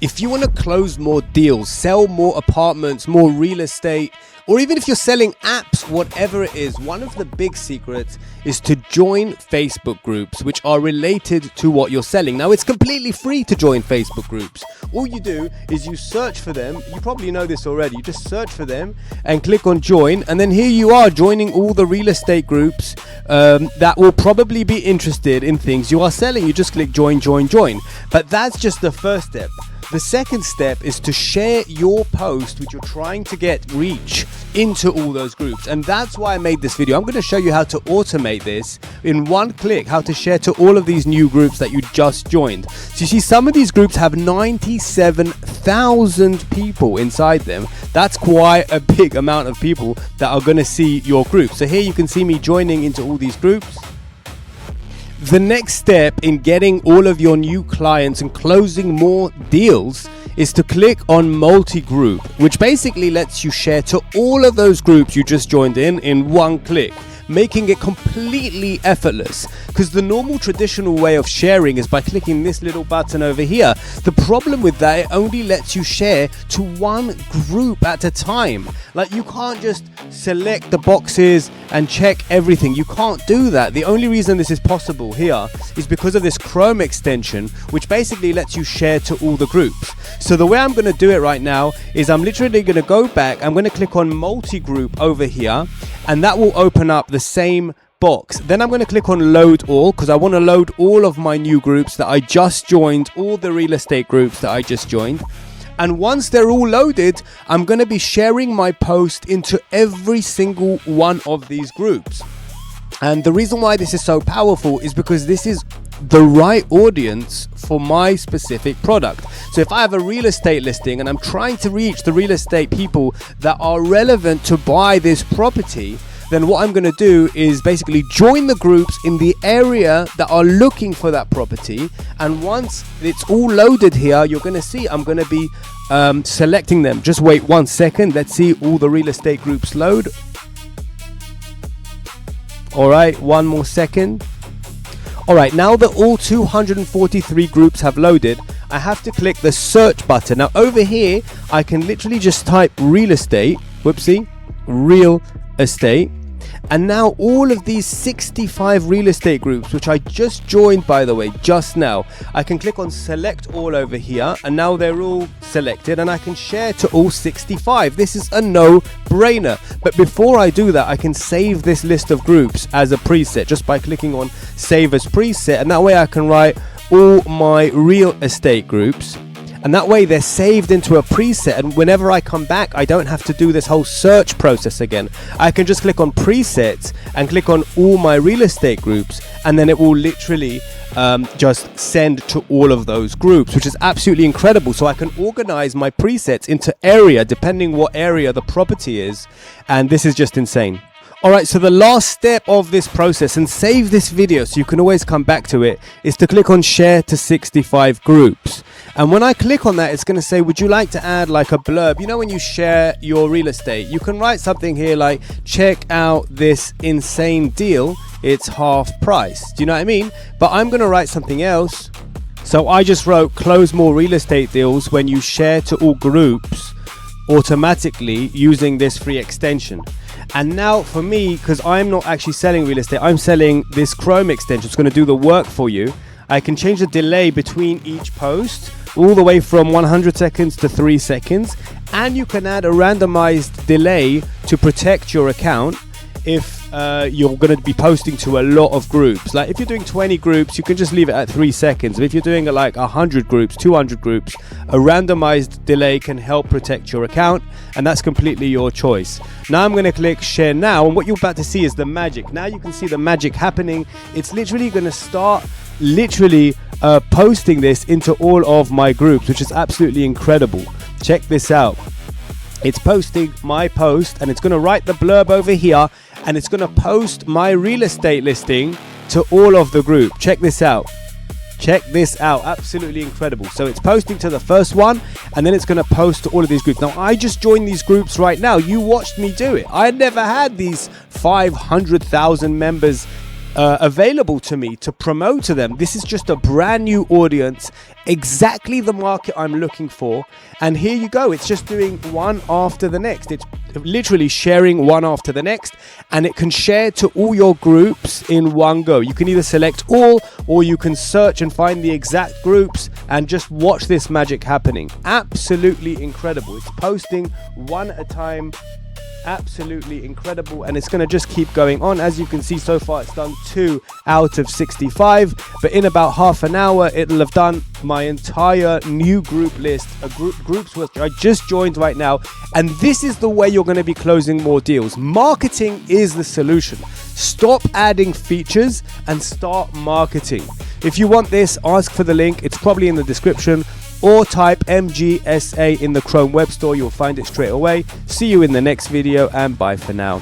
If you want to close more deals, sell more apartments, more real estate, or even if you're selling apps, whatever it is, one of the big secrets is to join Facebook groups which are related to what you're selling. Now, it's completely free to join Facebook groups. All you do is you search for them. You probably know this already. You just search for them and click on join. And then here you are joining all the real estate groups that will probably be interested in things you are selling. You just click join, join, join. But that's just the first step. The second step is to share your post which you're trying to get reach into all those groups. And that's why I made this video. I'm going to show you how to automate this in one click, how to share to all of these new groups that you just joined. So you see, some of these groups have 97,000 people inside them. That's quite a big amount of people that are going to see your group. So here you can see me joining into all these groups. The next step in getting all of your new clients and closing more deals is to click on multi-group, which basically lets you share to all of those groups you just joined in one click, making it completely effortless. Because the normal traditional way of sharing is by clicking this little button over here. The problem with that, it only lets you share to one group at a time. Like, you can't just select the boxes and check everything. You can't do that. The only reason this is possible here is because of this Chrome extension, which basically lets you share to all the groups. So the way I'm going to do it right now is I'm literally going to go back. I'm going to click on multi-group over here, and that will open up the same box. Then I'm going to click on load all, because I want to load all of my new groups that I just joined, all the real estate groups that I just joined. And once they're all loaded, I'm going to be sharing my post into every single one of these groups. And the reason why this is so powerful is because this is the right audience for my specific product. So if I have a real estate listing and I'm trying to reach the real estate people that are relevant to buy this property, then what I'm going to do is basically join the groups in the area that are looking for that property. And once it's all loaded here, you're going to see I'm going to be selecting them. Just wait 1 second. Let's see all the real estate groups load. All right, 1 more second. All right, now that all 243 groups have loaded, I have to click the search button. Now over here, I can literally just type real estate. Whoopsie, real estate. And now all of these 65 real estate groups, which I just joined, by the way, just now, I can click on select all over here, and now they're all selected, and I can share to all 65. This is a no-brainer. But before I do that, I can save this list of groups as a preset just by clicking on save as preset, and that way I can write all my real estate groups. And that way they're saved into a preset, and whenever I come back, I don't have to do this whole search process again. I can just click on presets and click on all my real estate groups, and then it will literally just send to all of those groups, which is absolutely incredible. So I can organize my presets into area depending what area the property is, and this is just insane. Alright, so the last step of this process, and save this video so you can always come back to it, is to click on share to 65 groups. And when I click on that, it's going to say, would you like to add like a blurb? You know, when you share your real estate, you can write something here like, check out this insane deal, it's half price. Do you know what I mean? But I'm going to write something else. So I just wrote, close more real estate deals when you share to all groups automatically using this free extension. And now for me, because I'm not actually selling real estate, I'm selling this Chrome extension. It's going to do the work for you. I can change the delay between each post all the way from 100 seconds to 3 seconds. And you can add a randomized delay to protect your account if you're going to be posting to a lot of groups. Like if you're doing 20 groups, you can just leave it at 3 seconds. But if you're doing like 100 groups, 200 groups, a randomized delay can help protect your account, and that's completely your choice. Now I'm going to click share now, and what you're about to see is the magic. Now you can see the magic happening. It's literally going to start posting this into all of my groups, which is absolutely incredible. Check this out. It's posting my post, and it's going to write the blurb over here, and it's going to post my real estate listing to all of the group. Check this out. Check this out. Absolutely incredible. So it's posting to the first one, and then it's going to post to all of these groups. Now, I just joined these groups right now. You watched me do it. I never had these 500,000 members available to me to promote to them. This is just a brand new audience, exactly the market I'm looking for. And here you go. It's just doing one after the next. It's literally sharing one after the next, and it can share to all your groups in one go. You can either select all, or you can search and find the exact groups and just watch this magic happening. Absolutely incredible. It's posting one at a time. Absolutely incredible, and it's going to just keep going on. As you can see, so far it's done 2 out of 65, but in about half an hour it'll have done my entire new group list, groups which I just joined right now. And this is the way you're going to be closing more deals. Marketing is the solution. Stop adding features and start marketing. If you want this, ask for the link. It's probably in the description, or type MGSA in the Chrome Web Store. You'll find it straight away. See you in the next video, and bye for now.